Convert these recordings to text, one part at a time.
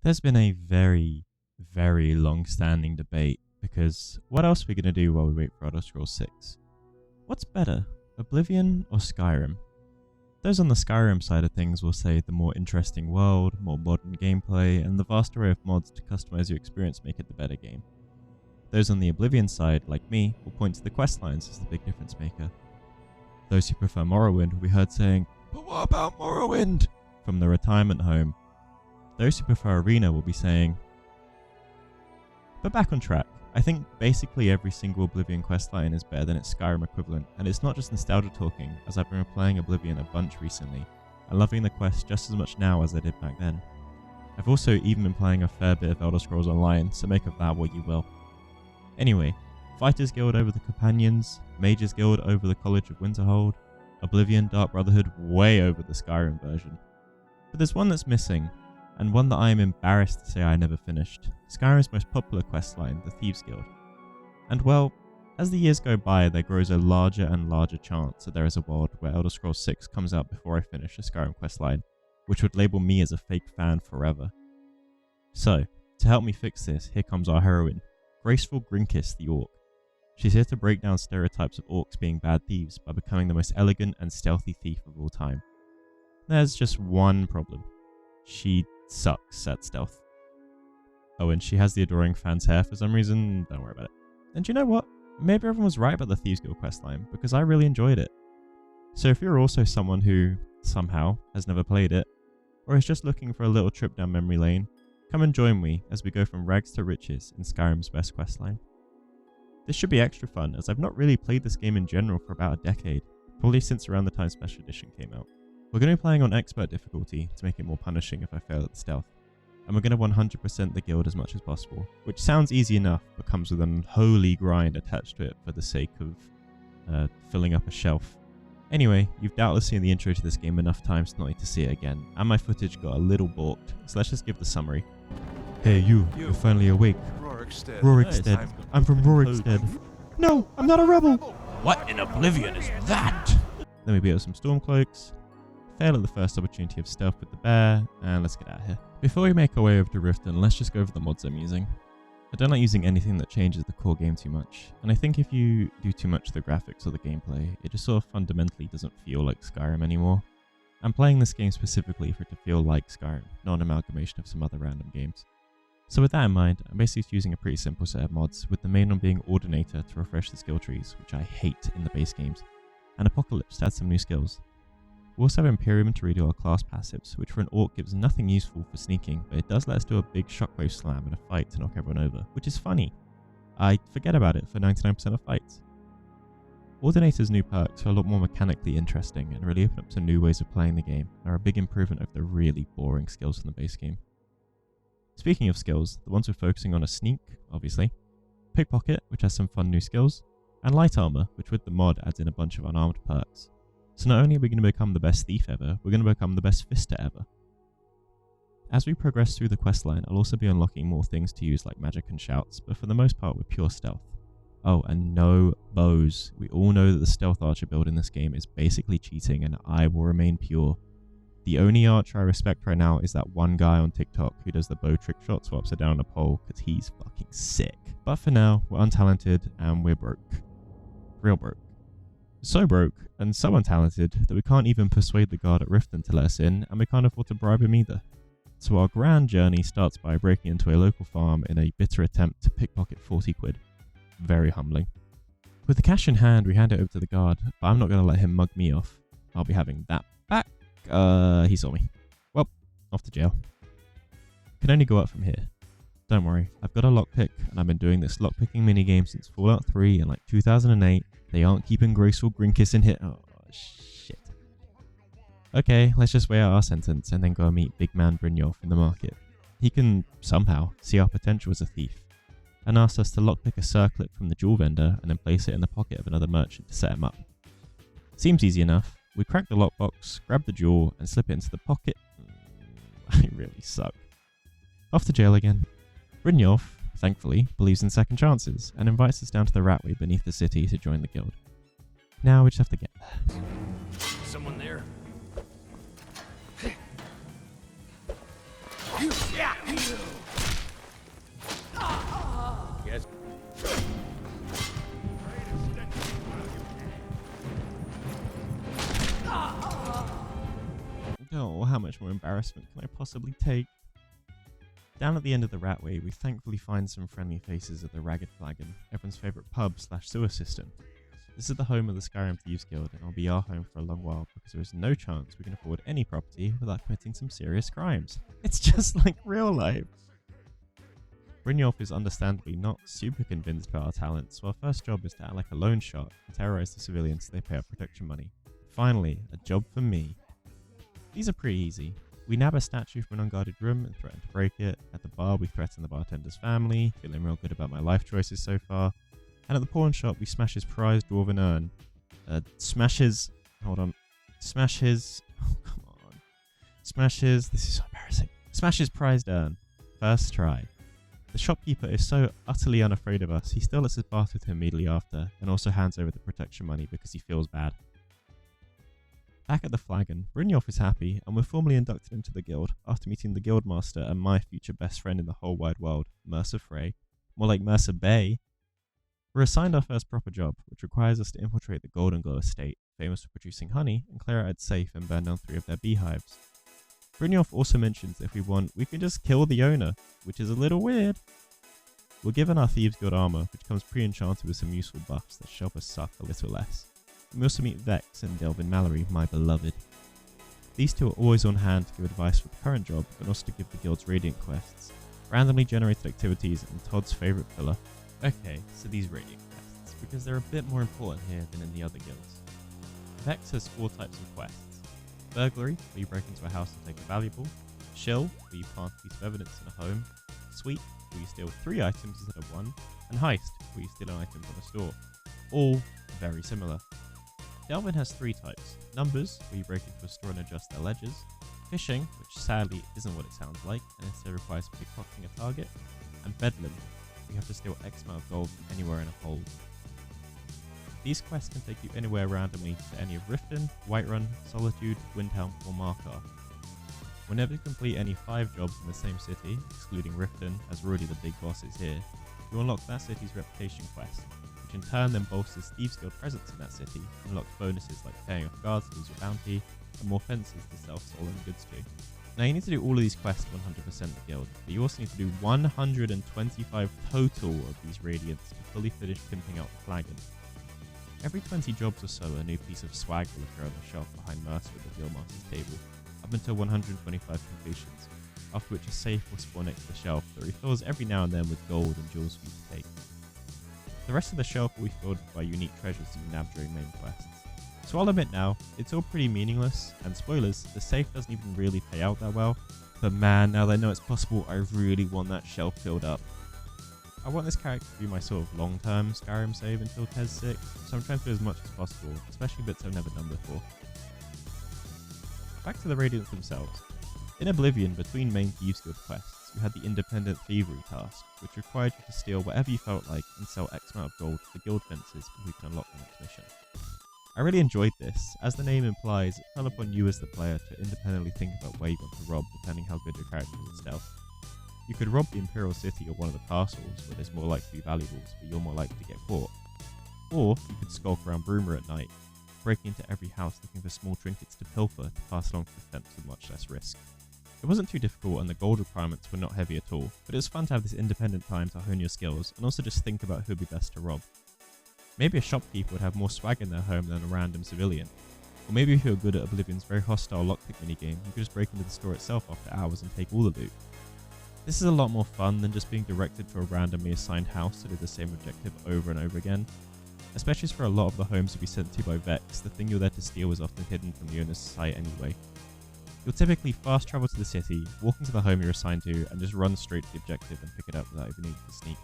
There's been a very, very long-standing debate because what else are we going to do while we wait for Elder Scrolls 6? What's better, Oblivion or Skyrim? Those on the Skyrim side of things will say the more interesting world, more modern gameplay, and the vast array of mods to customize your experience make it the better game. Those on the Oblivion side, like me, will point to the questlines as the big difference maker. Those who prefer Morrowind will be heard saying, "But what about Morrowind?" from the retirement home. Those who prefer Arena will be saying... But back on track, I think basically every single Oblivion questline is better than its Skyrim equivalent, and it's not just nostalgia talking, as I've been replaying Oblivion a bunch recently, and loving the quest just as much now as I did back then. I've also even been playing a fair bit of Elder Scrolls Online, so make of that what you will. Anyway, Fighters Guild over the Companions, Mages Guild over the College of Winterhold, Oblivion Dark Brotherhood way over the Skyrim version. But there's one that's missing, and one that I am embarrassed to say I never finished, Skyrim's most popular questline, the Thieves Guild. And well, as the years go by, there grows a larger and larger chance that there is a world where Elder Scrolls 6 comes out before I finish a Skyrim questline, which would label me as a fake fan forever. So, to help me fix this, here comes our heroine, Graceful Grinkiss the Orc. She's here to break down stereotypes of orcs being bad thieves by becoming the most elegant and stealthy thief of all time. There's just one problem. She sucks at stealth. Oh, and she has the adoring fan's hair for some reason. Don't worry about it. And you know what? Maybe everyone was right about the Thieves Guild questline, because I really enjoyed it. So if you're also someone who, somehow, has never played it, or is just looking for a little trip down memory lane, come and join me as we go from rags to riches in Skyrim's best questline. This should be extra fun, as I've not really played this game in general for about a decade, probably since around the time Special Edition came out. We're going to be playing on expert difficulty to make it more punishing if I fail at the stealth, and we're going to 100% the guild as much as possible, which sounds easy enough but comes with an unholy grind attached to it for the sake of filling up a shelf. Anyway, you've doubtless seen the intro to this game enough times not need to see it again, and my footage got a little balked, so let's just give the summary. Hey you're finally awake. Rorikstead. I'm from Rorikstead. No, I'm not a rebel! What in Oblivion is that? Then we beat up some Stormcloaks, fail at the first opportunity of stealth with the bear, and let's get out of here. Before we make our way over to Riften, let's just go over the mods I'm using. I don't like using anything that changes the core game too much, and I think if you do too much to the graphics or the gameplay, it just sort of fundamentally doesn't feel like Skyrim anymore. I'm playing this game specifically for it to feel like Skyrim, not an amalgamation of some other random games. So with that in mind, I'm basically using a pretty simple set of mods, with the main one being Ordinator to refresh the skill trees, which I hate in the base games, and Apocalypse to add some new skills. We also have Imperium to redo our class passives, which for an orc gives nothing useful for sneaking, but it does let us do a big shockwave slam in a fight to knock everyone over, which is funny. I forget about it for 99% of fights. Ordinator's new perks are a lot more mechanically interesting and really open up to new ways of playing the game, and are a big improvement over the really boring skills from the base game. Speaking of skills, the ones we're focusing on are Sneak, obviously, Pickpocket, which has some fun new skills, and Light Armor, which with the mod adds in a bunch of unarmed perks. So not only are we going to become the best thief ever, we're going to become the best fister ever. As we progress through the questline, I'll also be unlocking more things to use like magic and shouts, but for the most part we're pure stealth. Oh, and no bows. We all know that the stealth archer build in this game is basically cheating, and I will remain pure. The only archer I respect right now is that one guy on TikTok who does the bow trick shot so upside down on a pole, because he's fucking sick. But for now, we're untalented and we're broke. Real broke. So broke and so untalented that we can't even persuade the guard at Riften to let us in, and we can't afford to bribe him either. So our grand journey starts by breaking into a local farm in a bitter attempt to pickpocket 40 quid. Very humbling. With the cash in hand, we hand it over to the guard, but I'm not going to let him mug me off. I'll be having that back. He saw me. Well, off to jail. Can only go up from here. Don't worry, I've got a lockpick, and I've been doing this lockpicking minigame since Fallout 3 in like 2008. They aren't keeping Graceful Grinkiss in here. Oh, shit. Okay, let's just weigh out our sentence and then go and meet big man Brynjolf in the market. He can, somehow, see our potential as a thief, and asked us to lockpick a circlet from the jewel vendor and then place it in the pocket of another merchant to set him up. Seems easy enough. We crack the lockbox, grab the jewel, and slip it into the pocket. I really suck. Off to jail again. Brynjolf, thankfully, believes in second chances and invites us down to the Ratway beneath the city to join the guild. Now we just have to get there. Someone there? Yes. Oh, how much more embarrassment can I possibly take? Down at the end of the Ratway, we thankfully find some friendly faces at the Ragged Flagon, everyone's favourite pub/sewer system. This is the home of the Skyrim Thieves Guild, and it'll be our home for a long while because there is no chance we can afford any property without committing some serious crimes. It's just like real life. Brynjolf is understandably not super convinced by our talents, so our first job is to act like a loan shark and terrorise the civilians so they pay our protection money. Finally, a job for me. These are pretty easy. We nab a statue from an unguarded room and threaten to break it. At the bar, we threaten the bartender's family, feeling real good about my life choices so far. And at the pawn shop, we smash his prized dwarven urn. Smash his... Oh, come on. This is so embarrassing. Smash his prized urn. First try. The shopkeeper is so utterly unafraid of us, he still lets us barter with him immediately after, and also hands over the protection money because he feels bad. Back at the Flagon, Brynjolf is happy, and we're formally inducted into the guild after meeting the guildmaster and my future best friend in the whole wide world, Mercer Frey. More like Mercer Bay. We're assigned our first proper job, which requires us to infiltrate the Goldenglow Estate, famous for producing honey, and clear out its safe and burn down 3 of their beehives. Brynjolf also mentions that if we want, we can just kill the owner, which is a little weird. We're given our Thieves Guild armor, which comes pre-enchanted with some useful buffs that help us suck a little less. And we also meet Vex and Delvin Mallory, my beloved. These two are always on hand to give advice for the current job, and also to give the guild's Radiant quests, randomly generated activities, and Todd's favourite pillar. Okay, so these Radiant quests, because they're a bit more important here than in the other guilds. Vex has 4 types of quests. Burglary, where you break into a house and take a valuable. Shill, where you plant a piece of evidence in a home. Sweep, where you steal 3 items instead of 1. And Heist, where you steal an item from a store. All very similar. Delvin has 3 types. Numbers, where you break into a store and adjust their ledgers. Fishing, which sadly isn't what it sounds like, and instead requires pickpocketing a target. And Bedlam, where you have to steal X amount of gold from anywhere in a hold. These quests can take you anywhere randomly to any of Riften, Whiterun, Solitude, Windhelm, or Markarth. Whenever you complete any 5 jobs in the same city, excluding Riften, as we're already the big bosses here, you unlock that city's reputation quest, which in turn then bolsters Thieves Guild presence in that city, and unlocks bonuses like paying off guards to lose your bounty, and more fences to sell stolen goods to. Now you need to do all of these quests 100% the guild, but you also need to do 125 total of these Radiants to fully finish pimping out the Flagon. Every 20 jobs or so, a new piece of swag will appear on the shelf behind Mercer at the Guildmaster's table, up until 125 completions, after which a safe will spawn next to the shelf that refills every now and then with gold and jewels for you to take. The rest of the shelf will be filled by unique treasures that you nab during main quests. So I'll admit now, it's all pretty meaningless, and spoilers, the safe doesn't even really pay out that well, but man, now that I know it's possible, I really want that shelf filled up. I want this character to be my sort of long-term Skyrim save until TES 6, so I'm trying to do as much as possible, especially bits I've never done before. Back to the Radiants themselves. In Oblivion, between main Thieves Guild quests, you had the Independent Thievery task, which required you to steal whatever you felt like and sell X amount of gold to the guild fences before you can unlock the next mission. I really enjoyed this. As the name implies, it fell upon you as the player to independently think about where you want to rob depending how good your character is at stealth. You could rob the Imperial City or one of the castles where there's more likely to be valuables, but you're more likely to get caught. Or you could skulk around Broomer at night, breaking into every house looking for small trinkets to pilfer to pass along to the fence with much less risk. It wasn't too difficult and the gold requirements were not heavy at all, but it was fun to have this independent time to hone your skills and also just think about who would be best to rob. Maybe a shopkeeper would have more swag in their home than a random civilian. Or maybe if you were good at Oblivion's very hostile lockpick minigame, you could just break into the store itself after hours and take all the loot. This is a lot more fun than just being directed to a randomly assigned house to do the same objective over and over again. Especially as for a lot of the homes you'll be sent to by Vex, the thing you're there to steal is often hidden from the owner's sight anyway. You'll typically fast travel to the city, walk into the home you're assigned to, and just run straight to the objective and pick it up without even needing to sneak.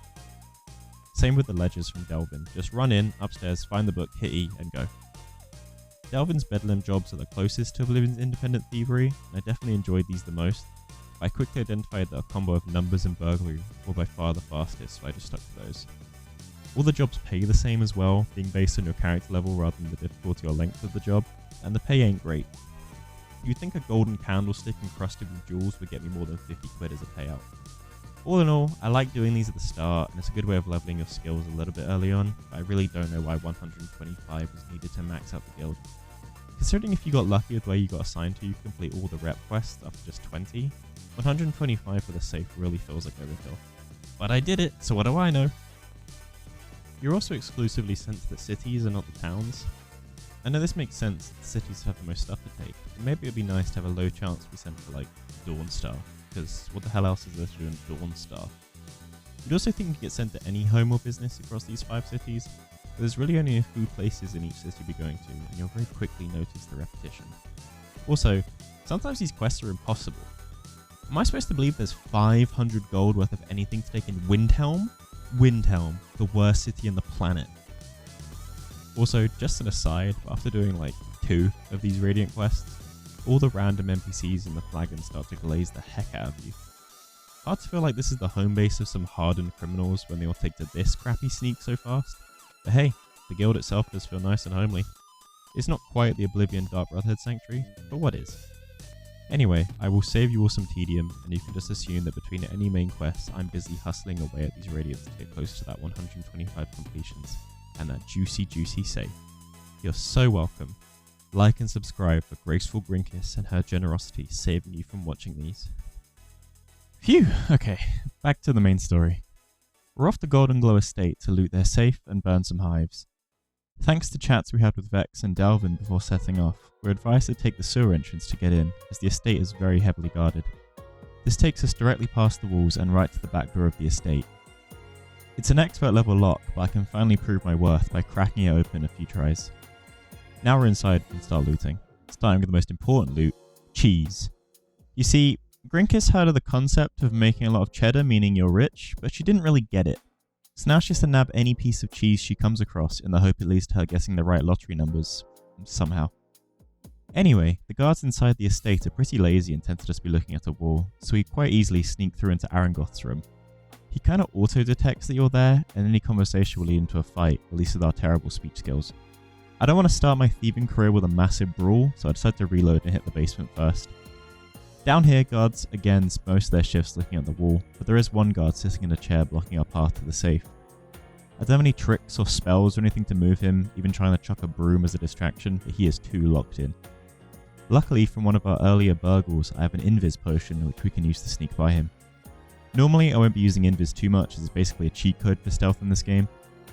Same with the ledgers from Delvin, just run in, upstairs, find the book, hit E, and go. Delvin's Bedlam jobs are the closest to Oblivion's Independent Thievery, and I definitely enjoyed these the most. I quickly identified that a combo of numbers and burglary were by far the fastest, so I just stuck to those. All the jobs pay the same as well, being based on your character level rather than the difficulty or length of the job, and the pay ain't great. you'd think a golden candlestick encrusted with jewels would get me more than 50 quid as a payout. All in all, I like doing these at the start, and it's a good way of leveling your skills a little bit early on, but I really don't know why 125 was needed to max out the guild. Considering if you got lucky with where you got assigned to, you complete all the rep quests after just 20, 125 for the safe really feels like overkill. But I did it, so what do I know? You're also exclusively sent to the cities and not the towns. I know this makes sense, the cities have the most stuff to take, but maybe it would be nice to have a low chance to be sent to like Dawnstar, because what the hell else is there to do in Dawnstar? You'd also think you could get sent to any home or business across these 5 cities, but there's really only a few places in each city you'll be going to, and you'll very quickly notice the repetition. Also, sometimes these quests are impossible. Am I supposed to believe there's 500 gold worth of anything to take in Windhelm? Windhelm, the worst city on the planet. Also, just an aside, after doing like 2 of these Radiant quests, all the random NPCs in the flagon start to glaze the heck out of you. Hard to feel like this is the home base of some hardened criminals when they all take to this crappy sneak so fast, but hey, the guild itself does feel nice and homely. It's not quite the Oblivion Dark Brotherhood Sanctuary, but what is? Anyway, I will save you all some tedium, and you can just assume that between any main quests, I'm busy hustling away at these Radiants to get close to that 125 completions, and that juicy save. You're so welcome. Like and subscribe for Graceful Grinkiss and her generosity saving you from watching these. Phew, okay, back to the main story. We're off to Goldenglow Estate to loot their safe and burn some hives. Thanks to chats we had with Vex and Delvin before setting off, we're advised to take the sewer entrance to get in, as the estate is very heavily guarded. This takes us directly past the walls and right to the back door of the estate. It's an expert level lock, but I can finally prove my worth by cracking it open a few tries. Now we're inside and start looting, starting with the most important loot, cheese. You see, Grinkiss heard of the concept of making a lot of cheddar meaning you're rich, but she didn't really get it. So now she has to nab any piece of cheese she comes across in the hope it leads to her guessing the right lottery numbers, somehow. Anyway, the guards inside the estate are pretty lazy and tend to just be looking at a wall, so we quite easily sneak through into Arangoth's room. He kinda auto-detects that you're there, and any conversation will lead into a fight, at least with our terrible speech skills. I don't want to start my thieving career with a massive brawl, so I decided to reload and hit the basement first. Down here, guards again spend most of their shifts looking at the wall, but there is one guard sitting in a chair blocking our path to the safe. I don't have any tricks or spells or anything to move him, even trying to chuck a broom as a distraction, but he is too locked in. Luckily, from one of our earlier burgles, I have an invis potion which we can use to sneak by him. Normally, I won't be using invis too much as it's basically a cheat code for stealth in this game,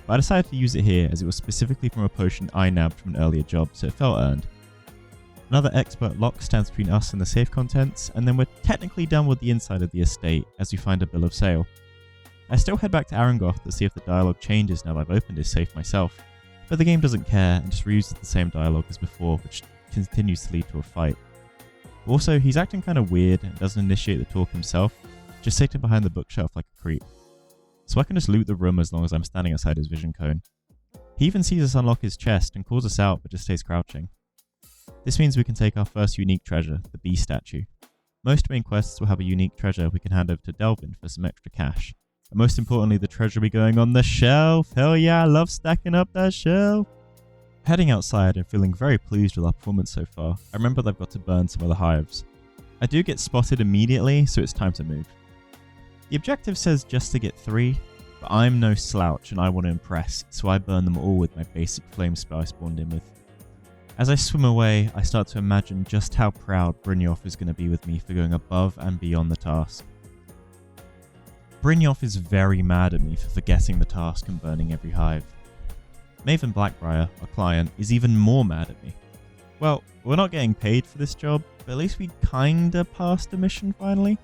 but I decided to use it here as it was specifically from a potion I nabbed from an earlier job, so it felt earned. Another expert lock stands between us and the safe contents, and then we're technically done with the inside of the estate as we find a bill of sale. I still head back to Arangoth to see if the dialogue changes now that I've opened his safe myself, but the game doesn't care and just reuses the same dialogue as before, which continues to lead to a fight. Also, he's acting kind of weird and doesn't initiate the talk himself, just sitting behind the bookshelf like a creep. So I can just loot the room as long as I'm standing outside his vision cone. He even sees us unlock his chest and calls us out but just stays crouching. This means we can take our first unique treasure, the bee statue. Most main quests will have a unique treasure we can hand over to Delvin for some extra cash. And most importantly, the treasure will be going on the shelf. Hell yeah, I love stacking up that shelf. Heading outside and feeling very pleased with our performance so far, I remember that I've got to burn some of the hives. I do get spotted immediately, so it's time to move. The objective says just to get 3, but I'm no slouch and I want to impress, so I burn them all with my basic flame spell I spawned in with. As I swim away, I start to imagine just how proud Brynjolf is going to be with me for going above and beyond the task. Brynjolf is very mad at me for forgetting the task and burning every hive. Maven Blackbriar, our client, is even more mad at me. Well, we're not getting paid for this job, but at least we kinda passed a mission finally.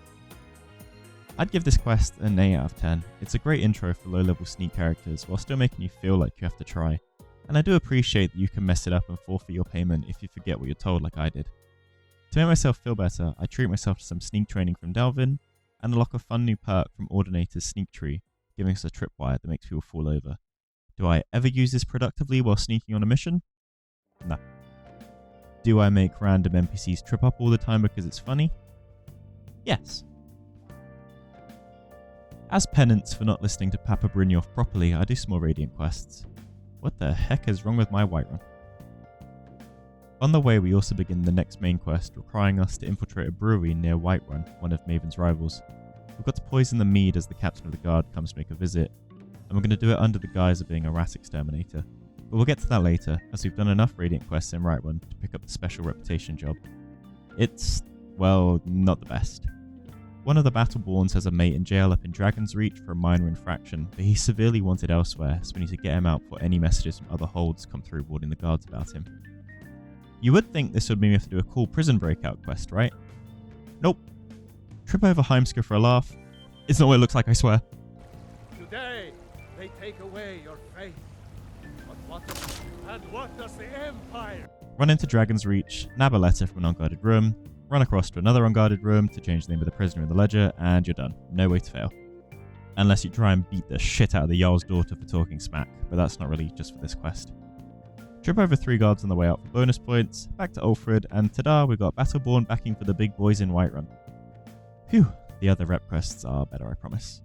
I'd give this quest an 8 out of 10. It's a great intro for low-level sneak characters while still making you feel like you have to try. And I do appreciate that you can mess it up and forfeit your payment if you forget what you're told like I did. To make myself feel better, I treat myself to some sneak training from Delvin and unlock a fun new perk from Ordinator's Sneak Tree, giving us a tripwire that makes people fall over. Do I ever use this productively while sneaking on a mission? No. Do I make random NPCs trip up all the time because it's funny? Yes. As penance for not listening to Papa Brynjolf properly, I do some more Radiant quests. What the heck is wrong with my Whiterun? On the way, we also begin the next main quest, requiring us to infiltrate a brewery near Whiterun, one of Maven's rivals. We've got to poison the mead as the captain of the guard comes to make a visit, and we're going to do it under the guise of being a rat exterminator. But we'll get to that later, as we've done enough Radiant quests in Whiterun to pick up the special reputation job. It's, well, not the best. One of the Battleborns has a mate in jail up in Dragon's Reach for a minor infraction, but he's severely wanted elsewhere, so we need to get him out before any messages from other holds come through warning the guards about him. You would think this would mean we have to do a cool prison breakout quest, right? Nope. Trip over Heimsker for a laugh. It's not what it looks like, I swear. Today, they take away your faith. But what does the Empire? Run into Dragon's Reach, nab a letter from an unguarded room, run across to another unguarded room to change the name of the prisoner in the ledger, and you're done. No way to fail. Unless you try and beat the shit out of the Jarl's daughter for talking smack, but that's not really just for this quest. Trip over 3 guards on the way out for bonus points, back to Ulfrid, and ta-da, we've got Battleborn backing for the big boys in Whiterun. Phew, the other rep quests are better, I promise.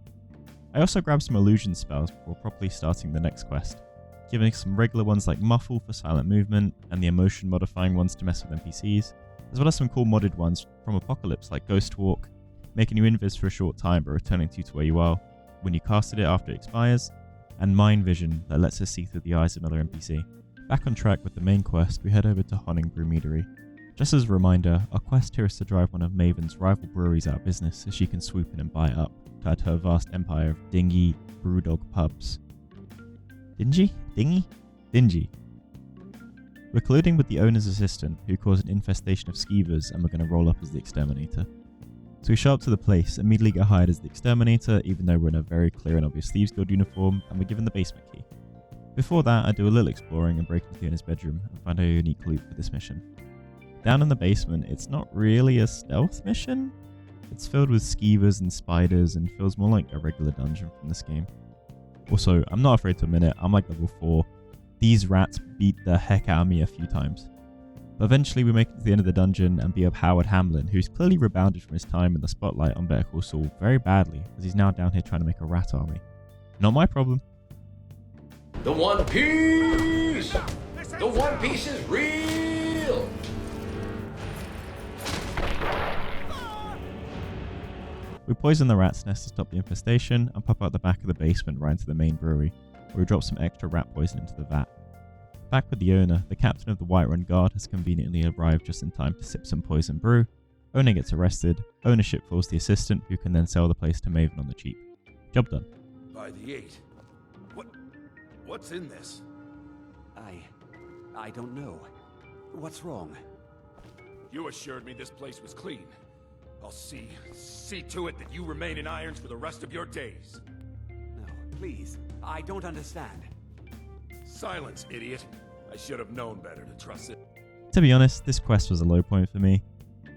I also grabbed some illusion spells before properly starting the next quest, giving some regular ones like Muffle for silent movement, and the emotion modifying ones to mess with NPCs, as well as some cool modded ones from Apocalypse like Ghost Walk, making you invis for a short time but returning you to where you are when you casted it after it expires, and Mind Vision that lets us see through the eyes of another NPC. Back on track with the main quest, we head over to Honningbrew Meadery. Just as a reminder, our quest here is to drive one of Maven's rival breweries out of business so she can swoop in and buy it up, to add to her vast empire of dingy, brewdog pubs. Dingy? Dingy? Dingy. We're colluding with the owner's assistant, who caused an infestation of skeevers, and we're going to roll up as the exterminator. So we show up to the place, immediately get hired as the exterminator, even though we're in a very clear and obvious Thieves Guild uniform, and we're given the basement key. Before that, I do a little exploring and break into the owner's bedroom and find a unique loot for this mission. Down in the basement, it's not really a stealth mission. It's filled with skeevers and spiders and feels more like a regular dungeon from this game. Also, I'm not afraid to admit it, I'm like level 4. These rats beat the heck out of me a few times. But eventually we make it to the end of the dungeon and beat up Howard Hamlin, who's clearly rebounded from his time in the spotlight on Better Call Saul very badly, as he's now down here trying to make a rat army. Not my problem. The One Piece! The One Piece is real! We poison the rat's nest to stop the infestation and pop out the back of the basement right into the main brewery, where we drop some extra rat poison into the vat. Back with the owner, the captain of the Whiterun Guard has conveniently arrived just in time to sip some poison brew. Owner gets arrested, ownership falls the assistant, who can then sell the place to Maven on the cheap. Job done. By the 8. What's in this? I don't know. What's wrong? You assured me this place was clean. I'll see to it that you remain in irons for the rest of your days. No, please. I don't understand. Silence, idiot. I should have known better to trust it. To be honest, this quest was a low point for me.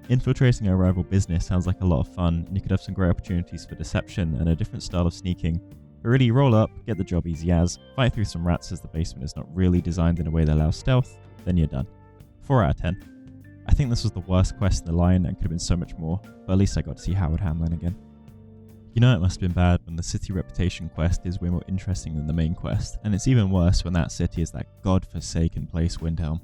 Infiltrating a rival business sounds like a lot of fun, and you could have some great opportunities for deception and a different style of sneaking. But really, roll up, get the job easy as, fight through some rats as the basement is not really designed in a way that allows stealth, then you're done. 4 out of 10. I think this was the worst quest in the line and could have been so much more, but at least I got to see Howard Hamlin again. You know it must have been bad when the city reputation quest is way more interesting than the main quest, and it's even worse when that city is that god-forsaken place, Windhelm.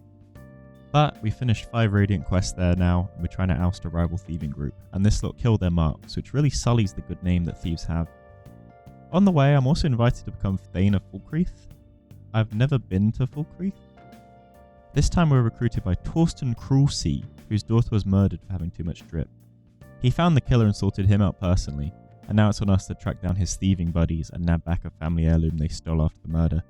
But we finished 5 Radiant quests there now, and we're trying to oust a rival thieving group, and this lot killed their marks, which really sullies the good name that thieves have. On the way, I'm also invited to become Thane of Falkreath. I've never been to Falkreath. This time we're recruited by Torsten Cruelsea, whose daughter was murdered for having too much drip. He found the killer and sorted him out personally, and now it's on us to track down his thieving buddies and nab back a family heirloom they stole after the murder.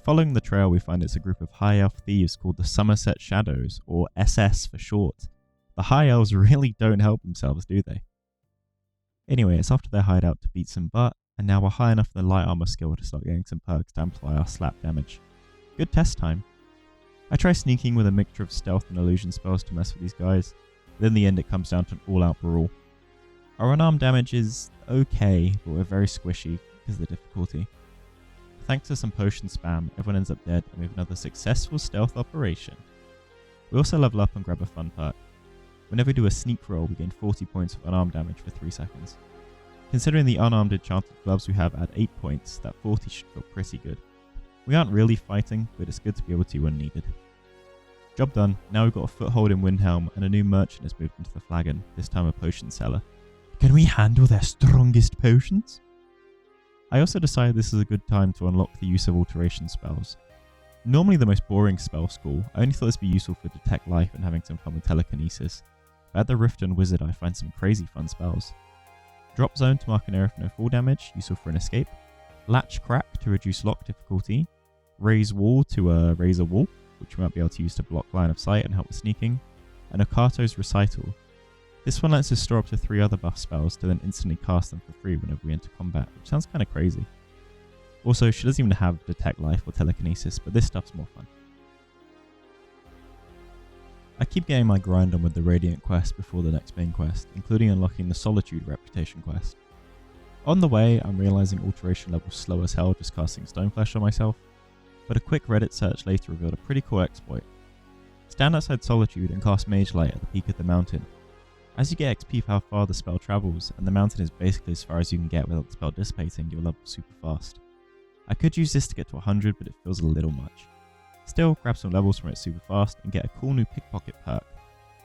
Following the trail, we find it's a group of high elf thieves called the Somerset Shadows, or SS for short. The high elves really don't help themselves, do they? Anyway, it's off to their hideout to beat some butt, and now we're high enough in the light armor skill to start getting some perks to amplify our slap damage. Good test time. I try sneaking with a mixture of stealth and illusion spells to mess with these guys, but in the end it comes down to an all-out brawl. Our unarmed damage is okay, but we're very squishy because of the difficulty. Thanks to some potion spam, everyone ends up dead and we have another successful stealth operation. We also level up and grab a fun perk. Whenever we do a sneak roll, we gain 40 points of unarmed damage for 3 seconds. Considering the unarmed enchanted gloves we have at 8 points, that 40 should feel pretty good. We aren't really fighting, but it's good to be able to when needed. Job done. Now we've got a foothold in Windhelm and a new merchant has moved into the flagon, this time a potion seller. Can we handle their strongest potions? I also decided this is a good time to unlock the use of alteration spells. Normally the most boring spell school, I only thought this would be useful for detect life and having some fun with telekinesis. But at the Riften Wizard I find some crazy fun spells. Drop Zone to mark an area for no fall damage, useful for an escape. Latch Crack to reduce lock difficulty. Raise Wall to raise a wall, which we might be able to use to block line of sight and help with sneaking. And Okato's Recital. This one lets us store up to 3 other buff spells to then instantly cast them for free whenever we enter combat, which sounds kind of crazy. Also, she doesn't even have Detect Life or Telekinesis, but this stuff's more fun. I keep getting my grind on with the Radiant quest before the next main quest, including unlocking the Solitude Reputation quest. On the way, I'm realising alteration levels slow as hell just casting Stoneflesh on myself, but a quick Reddit search later revealed a pretty cool exploit. Stand outside Solitude and cast Mage Light at the peak of the mountain. As you get XP for how far the spell travels, and the mountain is basically as far as you can get without the spell dissipating, you'll level super fast. I could use this to get to 100, but it feels a little much. Still, grab some levels from it super fast and get a cool new pickpocket perk,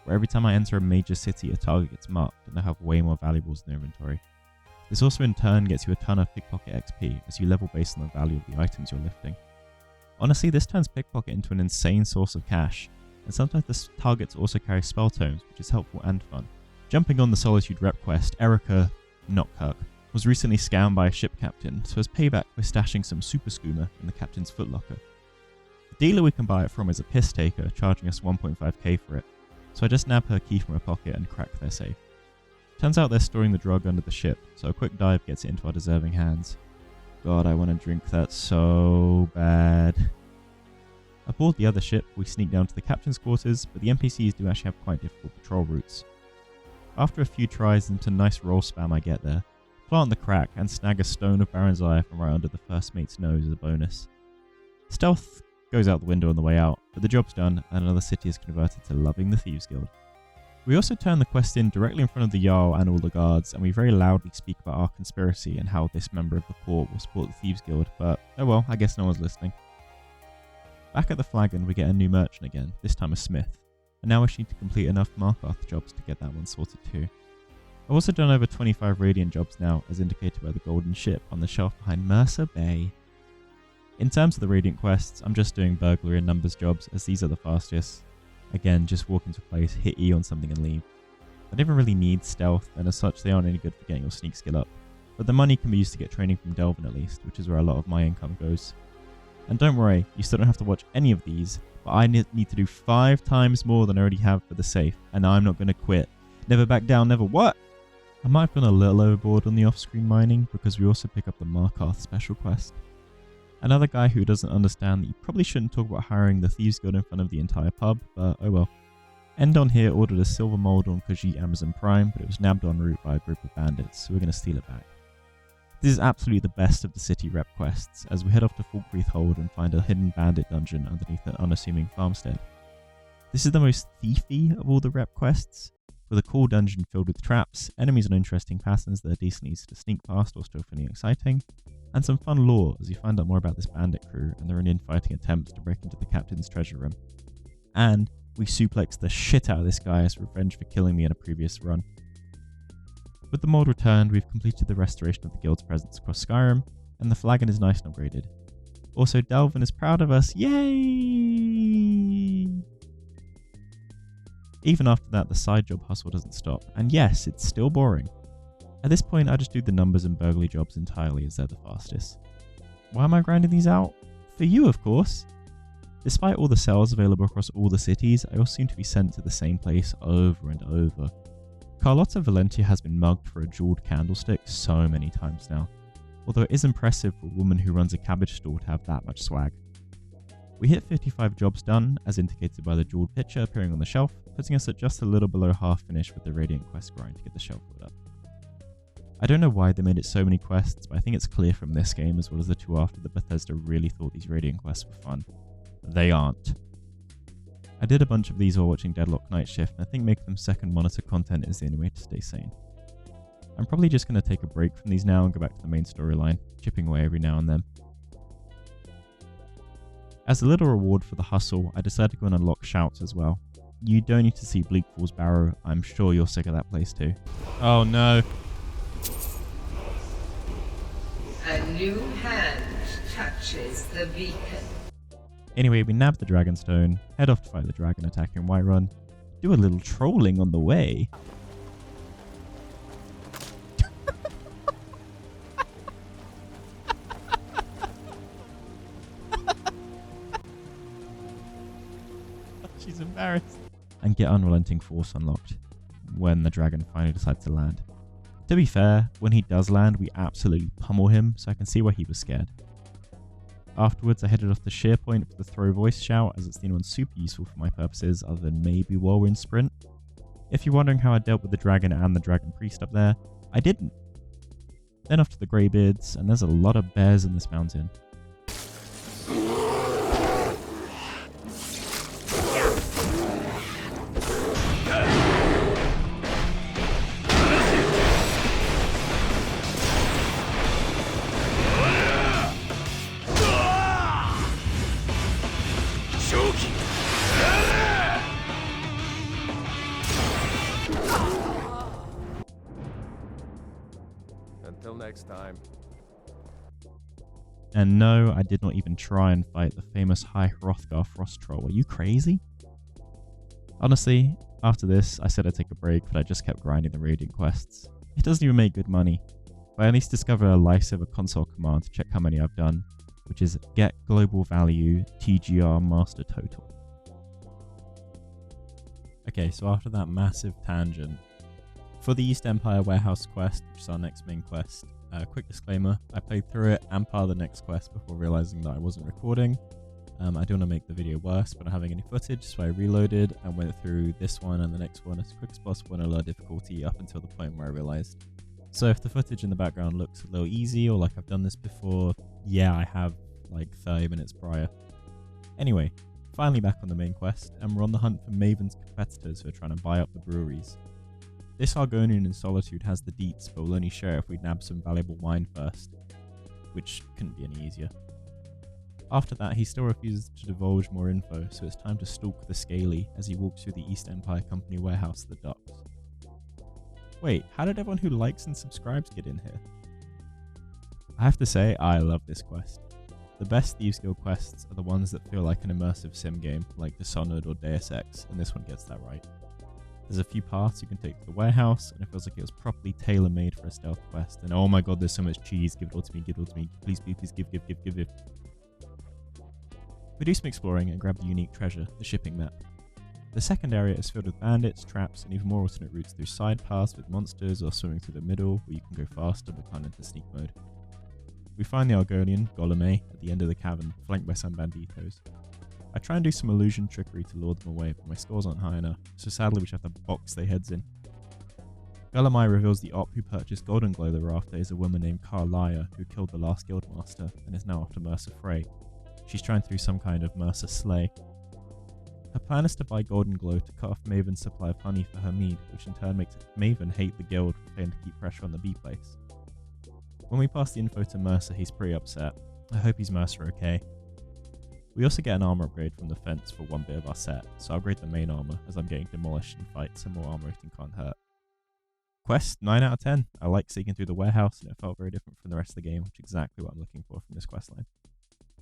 where every time I enter a major city a target gets marked and I have way more valuables in their inventory. This also in turn gets you a ton of pickpocket XP as you level based on the value of the items you're lifting. Honestly, this turns pickpocket into an insane source of cash, and sometimes the targets also carry spell tomes, which is helpful and fun. Jumping on the Solitude Rep quest, Erica, not Kirk, was recently scammed by a ship captain, so as payback we're stashing some super skooma in the captain's footlocker. The dealer we can buy it from is a piss taker, charging us 1.5k for it, so I just nab her key from her pocket and crack their safe. Turns out they're storing the drug under the ship, so a quick dive gets it into our deserving hands. God, I want to drink that so bad. Aboard the other ship, we sneak down to the captain's quarters, but the NPCs do actually have quite difficult patrol routes. After a few tries into nice roll spam I get there, plant the crack and snag a stone of Baron's Eye from right under the first mate's nose as a bonus. Stealth goes out the window on the way out, but the job's done and another city is converted to loving the Thieves Guild. We also turn the quest in directly in front of the Jarl and all the guards, and we very loudly speak about our conspiracy and how this member of the court will support the Thieves Guild, but oh well, I guess no one's listening. Back at the flagon we get a new merchant again, this time a smith, and now we need to complete enough Markarth jobs to get that one sorted too. I've also done over 25 Radiant jobs now, as indicated by the golden ship on the shelf behind Mercer Bay. In terms of the Radiant quests, I'm just doing burglary and numbers jobs, as these are the fastest. Again, just walk into a place, hit E on something and leave. I never really need stealth, and as such they aren't any good for getting your sneak skill up, but the money can be used to get training from Delvin at least, which is where a lot of my income goes. And don't worry, you still don't have to watch any of these, but I need to do 5 times more than I already have for the safe, and I'm not going to quit. Never back down, never what? I might have gone a little overboard on the off-screen mining, because we also pick up the Markarth special quest. Another guy who doesn't understand that you probably shouldn't talk about hiring the Thieves Guild in front of the entire pub, but oh well. Endon here ordered a silver mold on Khajiit Amazon Prime, but it was nabbed en route by a group of bandits, so we're going to steal it back. This is absolutely the best of the city rep quests, as we head off to Falkreath Hold and find a hidden bandit dungeon underneath an unassuming farmstead. This is the most thiefy of all the rep quests, with a cool dungeon filled with traps, enemies on interesting patterns that are decently easy to sneak past or still feeling exciting, and some fun lore as you find out more about this bandit crew and their infighting attempts to break into the captain's treasure room. And we suplex the shit out of this guy as revenge for killing me in a previous run. With the mold returned, we've completed the restoration of the guild's presence across Skyrim, and the flagon is nice and upgraded. Also, Delvin is proud of us, yay! Even after that, the side job hustle doesn't stop, and yes, it's still boring. At this point, I just do the numbers and burglary jobs entirely as they're the fastest. Why am I grinding these out? For you, of course! Despite all the cells available across all the cities, I also seem to be sent to the same place over and over. Carlotta Valentia has been mugged for a jeweled candlestick so many times now, although it is impressive for a woman who runs a cabbage stall to have that much swag. We hit 55 jobs done, as indicated by the jeweled picture appearing on the shelf, putting us at just a little below half finished with the Radiant quest grind to get the shelf filled up. I don't know why they made it so many quests, but I think it's clear from this game as well as the 2 after that Bethesda really thought these Radiant quests were fun. They aren't. I did a bunch of these while watching Deadlock Night Shift, and I think making them second monitor content is the only way to stay sane. I'm probably just going to take a break from these now and go back to the main storyline, chipping away every now and then. As a little reward for the hustle, I decided to go and unlock shouts as well. You don't need to see Bleak Falls Barrow, I'm sure you're sick of that place too. Oh no. A new hand touches the beacon. Anyway, we nab the Dragonstone, head off to fight the dragon attacking Whiterun, do a little trolling on the way. She's embarrassed. And get Unrelenting Force unlocked when the dragon finally decides to land. To be fair, when he does land, we absolutely pummel him, so I can see why he was scared. Afterwards, I headed off to Sheerpoint for the throw voice shout, as it's the only one super useful for my purposes, other than maybe Whirlwind Sprint. If you're wondering how I dealt with the dragon and the dragon priest up there, I didn't. Then off to the Greybeards, and there's a lot of bears in this mountain. Until next time. And no, I did not even try and fight the famous High Hrothgar Frost Troll. Are you crazy? Honestly, after this, I said I'd take a break, but I just kept grinding the Radiant quests. It doesn't even make good money, but I at least discover a lifesaver console command to check how many I've done, which is get global value TGR master total. Okay, so after that massive tangent, for the East Empire Warehouse quest, which is our next main quest, quick disclaimer, I played through it and part of the next quest before realizing that I wasn't recording. I don't want to make the video worse, but not having any footage, so I reloaded and went through this one and the next one as quick as possible in a low difficulty up until the point where I realized. So if the footage in the background looks a little easy or like I've done this before, yeah, I have like 30 minutes prior. Anyway, finally back on the main quest, and we're on the hunt for Maven's competitors who are trying to buy up the breweries. This Argonian in Solitude has the deets, but will only share if we nab some valuable wine first, which couldn't be any easier. After that, he still refuses to divulge more info, so it's time to stalk the Scaly as he walks through the East Empire Company warehouse at the docks. Wait, how did everyone who likes and subscribes get in here? I have to say, I love this quest. The best Thieves Guild quests are the ones that feel like an immersive sim game, like Dishonored or Deus Ex, and this one gets that right. There's a few paths you can take to the warehouse, and it feels like it was properly tailor-made for a stealth quest. And oh my god, there's so much cheese. Give it all to me, give it all to me. Please, please, please, give. We do some exploring and grab the unique treasure, the shipping map. The second area is filled with bandits, traps, and even more alternate routes through side paths with monsters or swimming through the middle, where you can go faster but can't into sneak mode. We find the Argonian, Gollum, at the end of the cavern, flanked by some banditos. I try and do some illusion trickery to lure them away, but my scores aren't high enough, so sadly we just have to box their heads in. Gullumai reveals the op who purchased Goldenglow thereafter is a woman named Carlia who killed the last guildmaster and is now after Mercer Frey. She's trying through some kind of Mercer slay. Her plan is to buy Goldenglow to cut off Maven's supply of honey for her mead, which in turn makes Maven hate the guild for failing to keep pressure on the bee place. When we pass the info to Mercer, he's pretty upset. I hope he's Mercer okay. We also get an armor upgrade from the fence for one bit of our set, so I'll upgrade the main armor as I'm getting demolished in fights and more armor rating can't hurt. Quest 9 out of 10. I like seeking through the warehouse and it felt very different from the rest of the game, which is exactly what I'm looking for from this questline.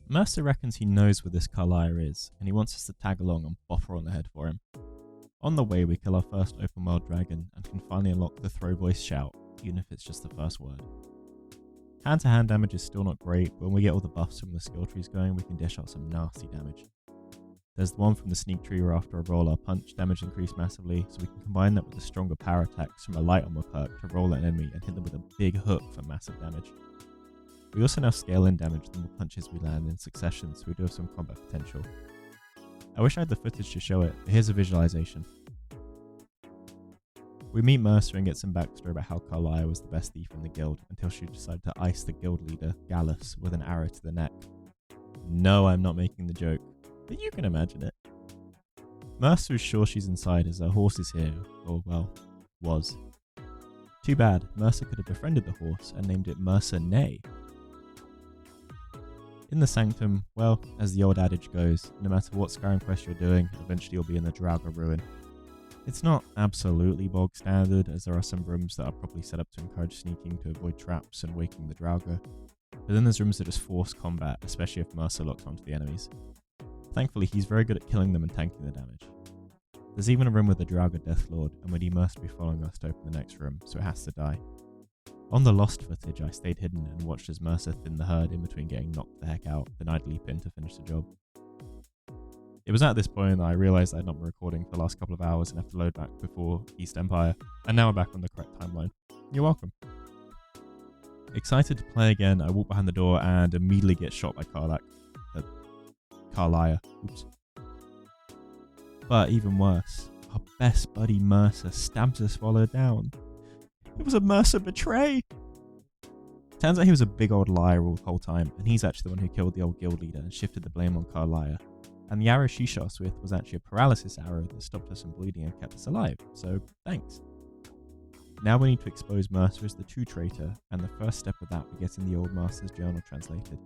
Mercer reckons he knows where this Carlia is, and he wants us to tag along and bop her on the head for him. On the way, we kill our first open world dragon and can finally unlock the throw voice shout, even if it's just the first word. Hand-to-hand damage is still not great, but when we get all the buffs from the skill trees going, we can dish out some nasty damage. There's the one from the sneak tree where after a roll our punch damage increased massively, so we can combine that with the stronger power attacks from a light armor perk to roll an enemy and hit them with a big hook for massive damage. We also now scale in damage the more punches we land in succession, so we do have some combat potential. I wish I had the footage to show it, but here's a visualization. We meet Mercer and get some backstory about how Carlia was the best thief in the guild until she decided to ice the guild leader, Gallus, with an arrow to the neck. No, I'm not making the joke, but you can imagine it. Mercer is sure she's inside as her horse is here, or well, was. Too bad, Mercer could have befriended the horse and named it Mercer Nay. In the Sanctum, well, as the old adage goes, no matter what Skyrim quest you're doing, eventually you'll be in the Draugr ruin. It's not absolutely bog standard, as there are some rooms that are probably set up to encourage sneaking to avoid traps and waking the Draugr, but then there's rooms that just force combat, especially if Mercer locks onto the enemies. Thankfully, he's very good at killing them and tanking the damage. There's even a room with the Draugr Deathlord, and Wendy must be following us to open the next room, so it has to die. On the Lost footage, I stayed hidden and watched as Mercer thinned the herd in between getting knocked the heck out, then I'd leap in to finish the job. It was at this point that I realised I'd not been recording for the last couple of hours and have to load back before East Empire, and now we're back on the correct timeline. You're welcome. Excited to play again, I walk behind the door and immediately get shot by Carlia. Oops. But even worse, our best buddy Mercer stabs a Swallow down. It was a Mercer betray! Turns out he was a big old liar all the whole time, and he's actually the one who killed the old guild leader and shifted the blame on Carlia. And the arrow she shot us with was actually a paralysis arrow that stopped us from bleeding and kept us alive, so thanks. Now we need to expose Mercer as the true traitor, and the first step of that we get in the old master's journal translated.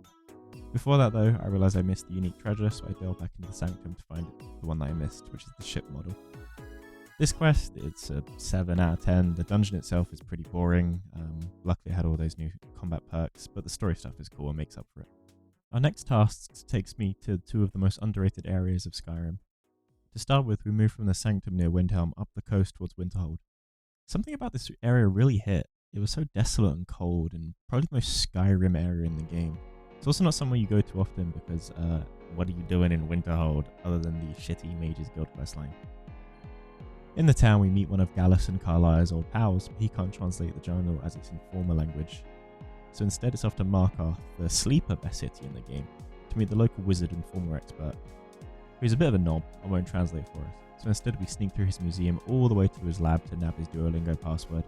Before that though, I realised I missed the unique treasure, so I bailed back into the Sanctum to find the one that I missed, which is the ship model. This quest, it's a 7 out of 10. The dungeon itself is pretty boring. Luckily I had all those new combat perks, but the story stuff is cool and makes up for it. Our next task takes me to two of the most underrated areas of Skyrim. To start with, we move from the Sanctum near Windhelm up the coast towards Winterhold. Something about this area really hit. It was so desolate and cold, and probably the most Skyrim area in the game. It's also not somewhere you go too often because, what are you doing in Winterhold other than the shitty Mages Guild questline? In the town, we meet one of Gallus and Carlia's old pals, but he can't translate the journal as it's in former language. So instead it's off to Markarth, the sleeper best city in the game, to meet the local wizard and former expert. He's a bit of a knob and won't translate for us, so instead we sneak through his museum all the way to his lab to nab his Duolingo password.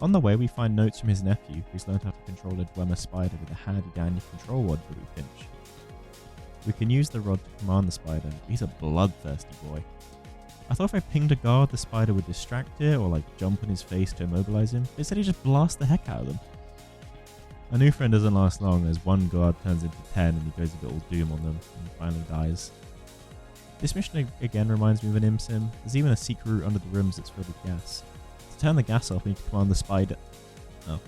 On the way we find notes from his nephew, who's learned how to control a Dwemer spider with a handy-dandy control rod that we pinch. We can use the rod to command the spider, but he's a bloodthirsty boy. I thought if I pinged a guard, the spider would distract it or like jump in his face to immobilize him. Instead he just blasts the heck out of them. A new friend doesn't last long as one guard turns into 10 and he goes a bit all doom on them and finally dies. This mission again reminds me of an Im sim. There's even a secret route under the rooms that's filled with gas. To turn the gas off we need to command the spider. Oh.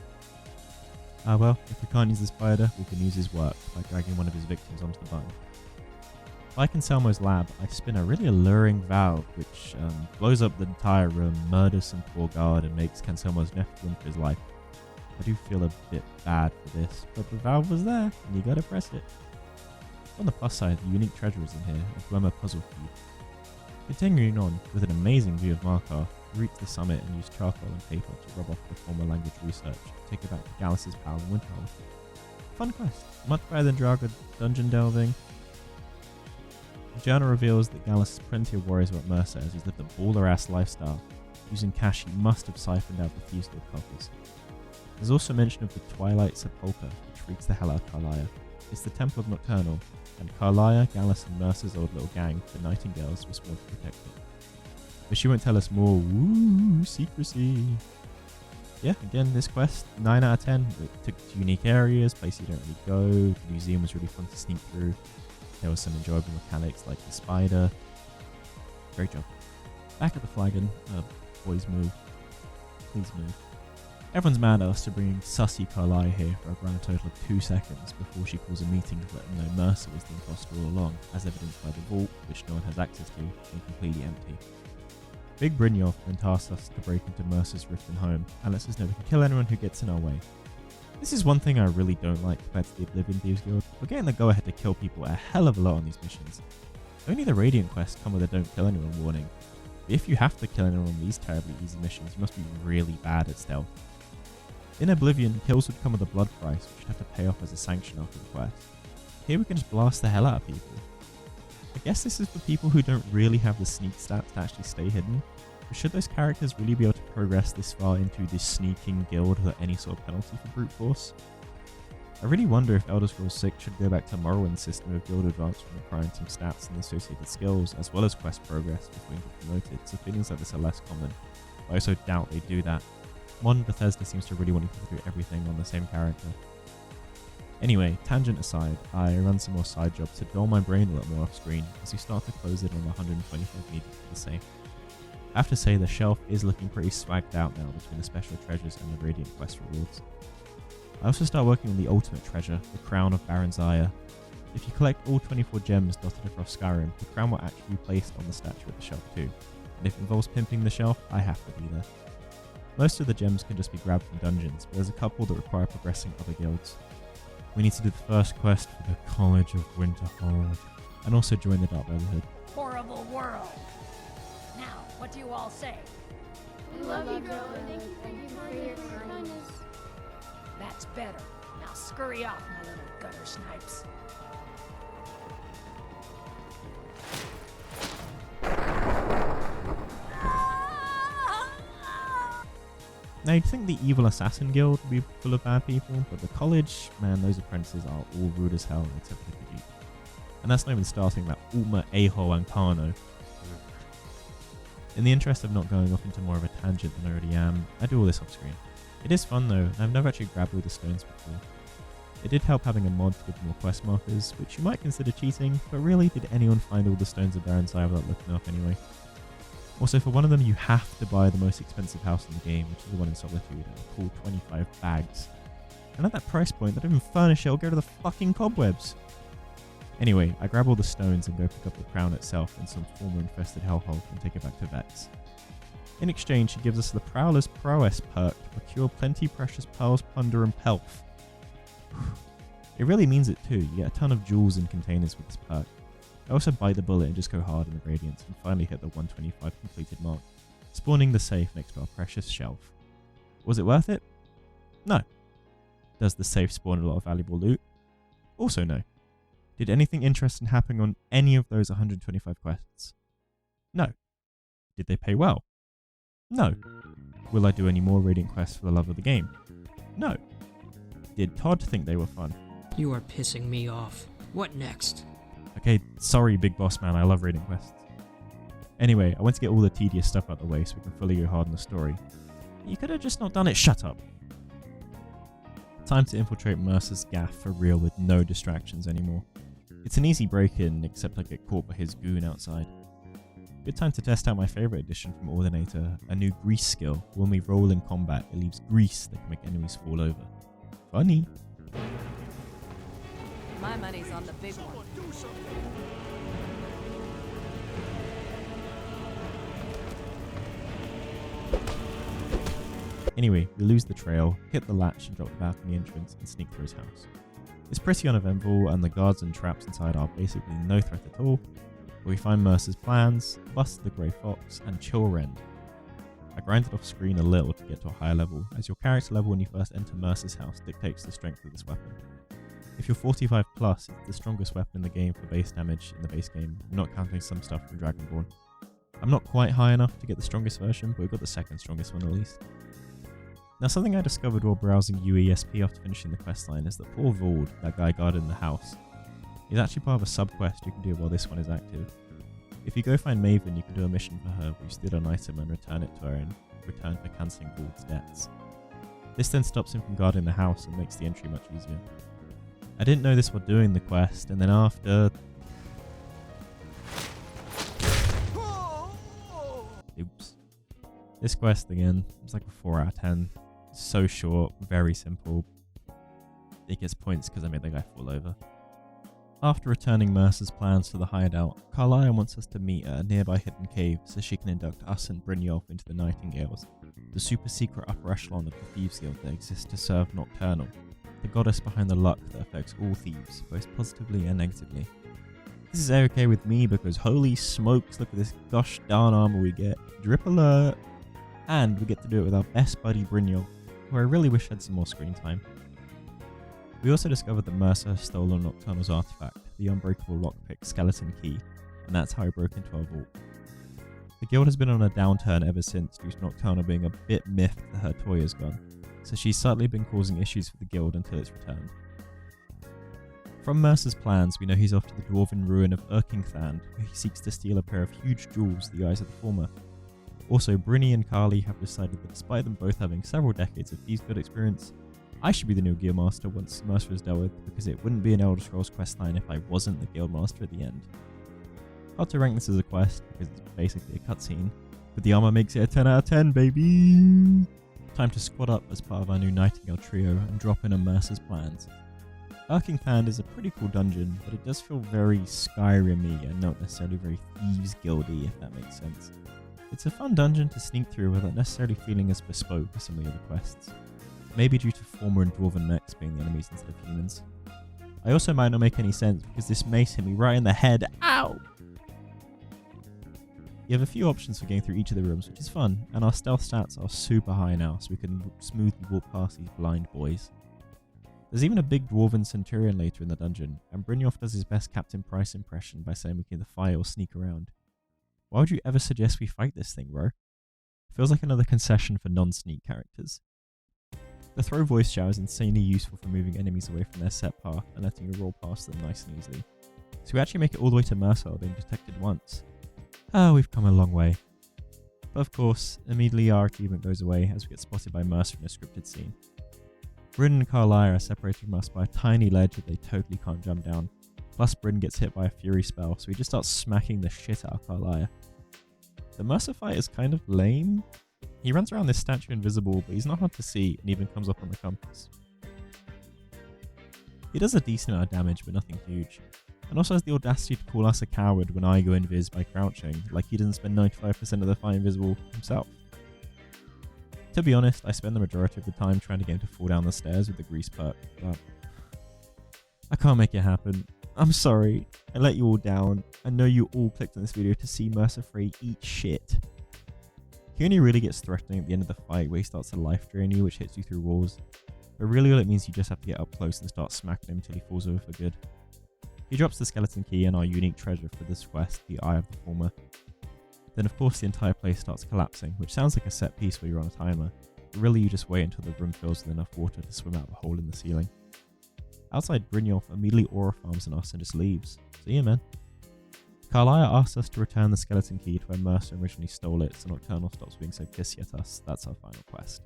Ah well, if we can't use the spider, we can use his work by dragging one of his victims onto the button. Like in Selmo's lab, I spin a really alluring valve which blows up the entire room, murders some poor guard and makes Canselmo's nephew run for his life. I do feel a bit bad for this, but the valve was there, and you gotta press it. On the plus side, the unique treasure is in here, a Dwemer puzzle cube. Continuing on, with an amazing view of Markarth, we reach the summit and use charcoal and paper to rub off the former language research to take it back to Gallus' pal in Winterhold. Fun quest, much better than Draugr dungeon delving. The journal reveals that Gallus has plenty of worries about Mercer as he's lived a baller-ass lifestyle. Using cash he must have siphoned out the Thieves Guild coffers. There's also mention of the Twilight Sepulchre, which freaks the hell out of Carlia. It's the Temple of Nocturnal, and Carlia, Gallus and Mercer's old little gang, the Nightingales, were sworn to protect it. But she won't tell us more. Woo, secrecy. Yeah, again, this quest, 9 out of 10. It took to unique areas, places you don't really go. The museum was really fun to sneak through. There was some enjoyable mechanics like the spider. Great job. Back at the flagon. Boys move. Please move. Everyone's mad at us to bring sussy Carlia here for a grand total of 2 seconds before she calls a meeting to let them know Mercer was the imposter all along, as evidenced by the vault, which no one has access to, being completely empty. Big Brynjolf then tasks us to break into Mercer's Riften home, and lets us know we can kill anyone who gets in our way. This is one thing I really don't like compared to the Oblivion Thieves Guild. We're getting the go-ahead to kill people a hell of a lot on these missions. Only the Radiant quests come with a don't kill anyone warning. But if you have to kill anyone on these terribly easy missions, you must be really bad at stealth. In Oblivion, kills would come with a blood price, which you'd have to pay off as a sanction after the quest. Here we can just blast the hell out of people. I guess this is for people who don't really have the sneak stats to actually stay hidden, but should those characters really be able to progress this far into this sneaking guild without any sort of penalty for brute force? I really wonder if Elder Scrolls 6 should go back to Morrowind's system of guild advance from acquiring some stats and associated skills, as well as quest progress before you get promoted, so feelings like this are less common, but I also doubt they do that. Modern Bethesda seems to really want you to do everything on the same character. Anyway, tangent aside, I run some more side jobs to dull my brain a little more off screen as we start to close in on 125 meters for the safe. I have to say the shelf is looking pretty swagged out now between the special treasures and the Radiant Quest rewards. I also start working on the ultimate treasure, the Crown of Baron's Ire. If you collect all 24 gems dotted across Skyrim, the crown will actually be placed on the statue at the shelf too, and if it involves pimping the shelf, I have to be there. Most of the gems can just be grabbed from dungeons, but there's a couple that require progressing other guilds. We need to do the first quest for the College of Winterhold, and also join the Dark Brotherhood. Horrible world. Now, what do you all say? We love you, Brother. Thank you for your kindness. That's better. Now scurry off, my little gutter snipes. Now you'd think the evil assassin guild would be full of bad people, but the college, man, those apprentices are all rude as hell except for the Khajiit. And that's not even starting that Ulma Aho and Kano. In the interest of not going off into more of a tangent than I already am, I do all this off screen. It is fun though, and I've never actually grabbed all the stones before. It did help having a mod with more quest markers, which you might consider cheating, but really, did anyone find all the stones of Baron's Ire without looking up anyway? Also, for one of them, you have to buy the most expensive house in the game, which is the one in Solitude, at a cool 25 bags. And at that price point, they don't even furnish it or go to the fucking cobwebs. Anyway, I grab all the stones and go pick up the crown itself in some former infested hellhole and take it back to Vex. In exchange, she gives us the Prowler's Prowess perk to procure plenty precious pearls, plunder, and pelf. It really means it too. You get a ton of jewels in containers with this perk. I also bite the bullet and just go hard in the Radiance and finally hit the 125 completed mark, spawning the safe next to our precious shelf. Was it worth it? No. Does the safe spawn a lot of valuable loot? Also no. Did anything interesting happen on any of those 125 quests? No. Did they pay well? No. Will I do any more Radiant quests for the love of the game? No. Did Todd think they were fun? You are pissing me off. What next? Okay, sorry big boss man, I love Radiant quests. Anyway, I went to get all the tedious stuff out of the way so we can fully go hard on the story. You could have just not done it, shut up. Time to infiltrate Mercer's gaff for real with no distractions anymore. It's an easy break-in, except I get caught by his goon outside. Good time to test out my favourite addition from Ordinator, a new grease skill. When we roll in combat, it leaves grease that can make enemies fall over. Funny. My money's on the big one. Anyway, we lose the trail, hit the latch and drop the balcony entrance and sneak through his house. It's pretty uneventful and the guards and traps inside are basically no threat at all, but we find Mercer's plans, bust the Grey Fox and chill Rend. I grinded off screen a little to get to a higher level, as your character level when you first enter Mercer's house dictates the strength of this weapon. If you're 45 plus, it's the strongest weapon in the game for base damage in the base game, not counting some stuff from Dragonborn. I'm not quite high enough to get the strongest version, but we've got the second strongest one at least. Now something I discovered while browsing UESP after finishing the questline is that poor Vald, that guy guarding the house, is actually part of a sub-quest you can do while this one is active. If you go find Maven, you can do a mission for her where you steal an item and return it to her in return for cancelling Vald's debts. This then stops him from guarding the house and makes the entry much easier. I didn't know this while doing the quest, and then after... Oops. This quest again, it's like a 4 out of 10. So short, very simple. It gets points because I made the guy fall over. After returning Mercer's plans for the hideout, Carlisle wants us to meet at a nearby hidden cave so she can induct us and Brynjolf into the Nightingales, the super secret upper echelon of the Thieves Guild that exists to serve Nocturnal, the goddess behind the luck that affects all thieves, both positively and negatively. This is okay with me because holy smokes, look at this gosh darn armor we get. Drip alert! And we get to do it with our best buddy Brynjolf, who I really wish had some more screen time. We also discovered that Mercer has stolen Nocturnal's artifact, the unbreakable lockpick skeleton key, and that's how he broke into our vault. The guild has been on a downturn ever since due to Nocturnal being a bit miffed that her toy is gone, so she's subtly been causing issues for the guild until it's returned. From Mercer's plans, we know he's off to the dwarven ruin of Erkingthand, where he seeks to steal a pair of huge jewels the eyes of the former. Also, Brynny and Carly have decided that despite them both having several decades of Thieves Guild experience, I should be the new Guildmaster once Mercer is dealt with, because it wouldn't be an Elder Scrolls questline if I wasn't the Guildmaster at the end. Hard to rank this as a quest, because it's basically a cutscene, but the armor makes it a 10 out of 10, baby! Time to squad up as part of our new Nightingale trio and drop in on Mercer's plans. Irkingland is a pretty cool dungeon, but it does feel very Skyrim-y and not necessarily very Thieves Guildy, if that makes sense. It's a fun dungeon to sneak through without necessarily feeling as bespoke as some of the other quests. Maybe due to former and dwarven mechs being the enemies instead of humans. I also might not make any sense because this mace hit me right in the head. Ow! You have a few options for getting through each of the rooms, which is fun, and our stealth stats are super high now, so we can smoothly walk past these blind boys. There's even a big dwarven centurion later in the dungeon, and Brynjolf does his best Captain Price impression by saying we can either fire or sneak around. Why would you ever suggest we fight this thing, bro? Feels like another concession for non-sneak characters. The throw voice shower is insanely useful for moving enemies away from their set path and letting you roll past them nice and easily. So we actually make it all the way to Mercer without being detected once. Ah, we've come a long way. But of course, immediately our achievement goes away as we get spotted by Mercer in a scripted scene. Bryn and Carlisle are separated from us by a tiny ledge that they totally can't jump down. Plus Bryn gets hit by a fury spell, so he just starts smacking the shit out of Carlisle. The Mercer fight is kind of lame. He runs around this statue invisible, but he's not hard to see and even comes up on the compass. He does a decent amount of damage, but nothing huge. And also has the audacity to call us a coward when I go invis by crouching, like he doesn't spend 95% of the fight invisible himself. To be honest, I spend the majority of the time trying to get him to fall down the stairs with the grease perk, but I can't make it happen. I'm sorry, I let you all down. I know you all clicked on this video to see Mercer Frey eat shit. He only really gets threatening at the end of the fight where he starts to life drain you, which hits you through walls. But really all it means you just have to get up close and start smacking him until he falls over for good. He drops the skeleton key and our unique treasure for this quest, the Eye of the Former. Then of course the entire place starts collapsing, which sounds like a set piece where you're on a timer, but really you just wait until the room fills with enough water to swim out the hole in the ceiling. Outside, Brynjolf immediately aura farms on us and just leaves. See ya, man. Carlisle asks us to return the skeleton key to where Mercer originally stole it, so Nocturnal stops being so pissy at us. That's our final quest.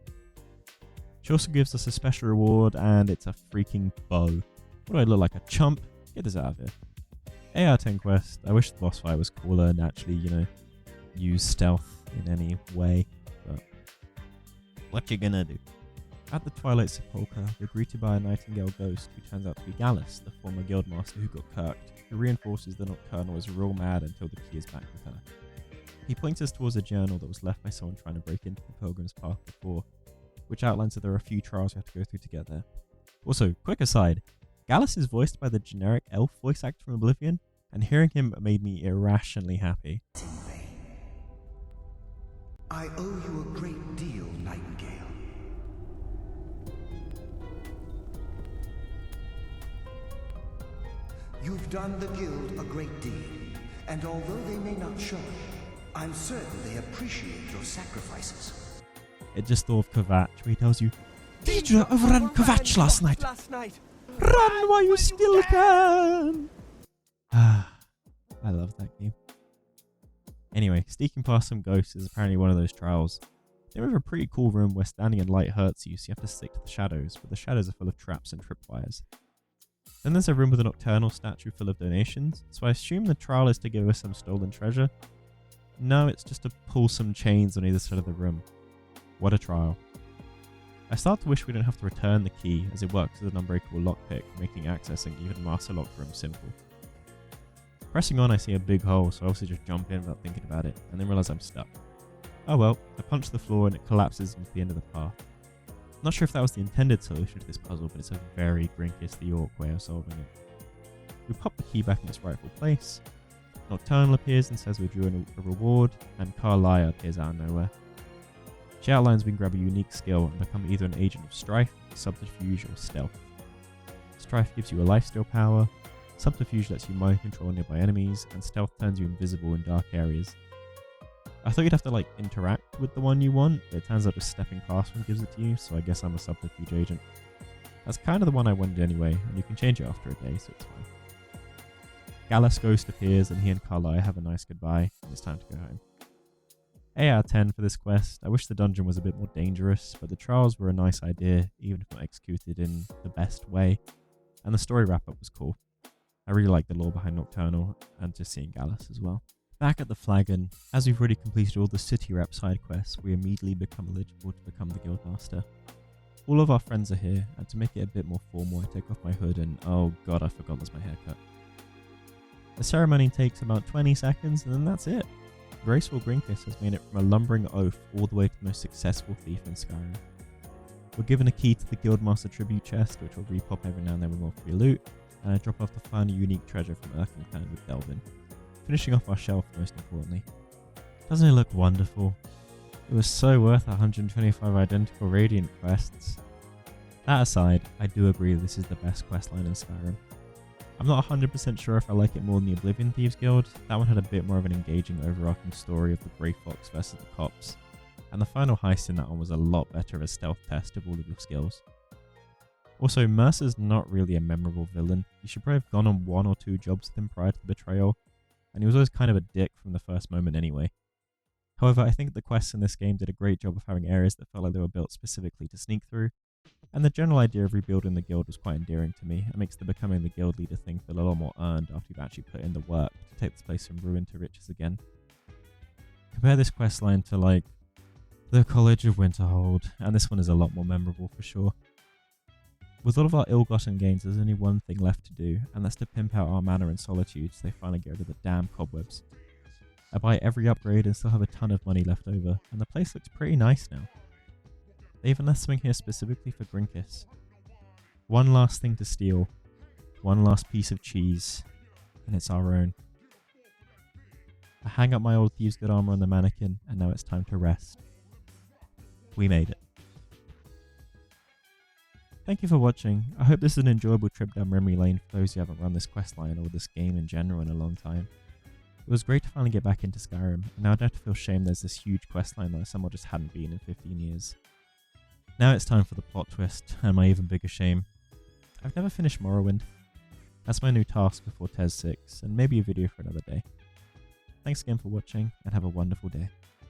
She also gives us a special reward, and it's a freaking bow. What do I look like, a chump? Get this out of here. 8 out of 10 quest. I wish the boss fight was cooler and actually, use stealth in any way, but what you gonna do? At the Twilight Sepulchre, we're greeted by a Nightingale ghost who turns out to be Gallus, the former guildmaster who got kirked, who reinforces that Nocturnal is real mad until the key is back with her. He points us towards a journal that was left by someone trying to break into the Pilgrim's Path before, which outlines that there are a few trials we have to go through to get there. Also, quick aside, Gallus is voiced by the generic elf voice actor from Oblivion, and hearing him made me irrationally happy. I owe you a great deal, Nightingale. You've done the Guild a great deed, and although they may not show it, I'm certain they appreciate your sacrifices. It just thought of Kvatch, where he tells you, Deidre overran Kvatch last night. Run while you still can! I love that game. Anyway, sneaking past some ghosts is apparently one of those trials. They have a pretty cool room where standing in light hurts you, so you have to stick to the shadows, but the shadows are full of traps and tripwires. Then there's a room with a Nocturnal statue full of donations, so I assume the trial is to give us some stolen treasure. No, it's just to pull some chains on either side of the room. What a trial. I start to wish we don't have to return the key, as it works as an unbreakable lockpick, making accessing even master locked rooms simple. Pressing on, I see a big hole, so I obviously just jump in without thinking about it, and then realise I'm stuck. Oh well, I punch the floor and it collapses into the end of the path. Not sure if that was the intended solution to this puzzle, but it's a very Grinkis the Orc way of solving it. We pop the key back in its rightful place. Nocturnal appears and says we drew a reward, and Carlisle appears out of nowhere. She outlines we can grab a unique skill and become either an agent of strife, subterfuge, or stealth. Strife gives you a lifesteal power, subterfuge lets you mind control nearby enemies, and stealth turns you invisible in dark areas. I thought you'd have to interact with the one you want, but it turns out just stepping past one gives it to you, so I guess I'm a subterfuge agent. That's kind of the one I wanted anyway, and you can change it after a day, so it's fine. Gallus Ghost appears and he and Carlisle have a nice goodbye, and it's time to go home. 8 out of 10 for this quest. I wish the dungeon was a bit more dangerous, but the trials were a nice idea, even if not executed in the best way. And the story wrap-up was cool. I really like the lore behind Nocturnal, and just seeing Gallus as well. Back at the Flagon, as we've already completed all the city wrap side quests, we immediately become eligible to become the Guildmaster. All of our friends are here, and to make it a bit more formal, I take off my hood and oh god, I forgot there's my haircut. The ceremony takes about 20 seconds, and then that's it. Graceful Grinkus has made it from a lumbering oaf all the way to the most successful thief in Skyrim. We're given a key to the Guildmaster tribute chest, which will repop every now and then with more free loot, and I drop off the final unique treasure from Erkenclan with Delvin, finishing off our shelf most importantly. Doesn't it look wonderful? It was so worth 125 identical Radiant quests. That aside, I do agree this is the best questline in Skyrim. I'm not 100% sure if I like it more than the Oblivion Thieves Guild. That one had a bit more of an engaging overarching story of the Grey Fox versus the cops, and the final heist in that one was a lot better of a stealth test of all of your skills. Also, Mercer's not really a memorable villain. You should probably have gone on 1 or 2 jobs with him prior to the betrayal, and he was always kind of a dick from the first moment anyway. However, I think the quests in this game did a great job of having areas that felt like they were built specifically to sneak through, and the general idea of rebuilding the guild was quite endearing to me. It makes the becoming the guild leader thing feel a lot more earned after you've actually put in the work to take this place from ruin to riches again. Compare this questline to like the College of Winterhold, and this one is a lot more memorable for sure. With all of our ill-gotten gains, there's only one thing left to do, and that's to pimp out our manor in Solitude so they finally get rid of the damn cobwebs. I buy every upgrade and still have a ton of money left over, and the place looks pretty nice now. They even left something here specifically for Grinkus. One last thing to steal, one last piece of cheese, and it's our own. I hang up my old Thieves Guild armor on the mannequin, and now it's time to rest. We made it. Thank you for watching. I hope this is an enjoyable trip down memory lane for those who haven't run this questline or this game in general in a long time. It was great to finally get back into Skyrim, and now I don't have to feel shame there's this huge questline that I somehow just hadn't been in 15 years. Now it's time for the plot twist, and my even bigger shame. I've never finished Morrowind. That's my new task before TES 6, and maybe a video for another day. Thanks again for watching, and have a wonderful day.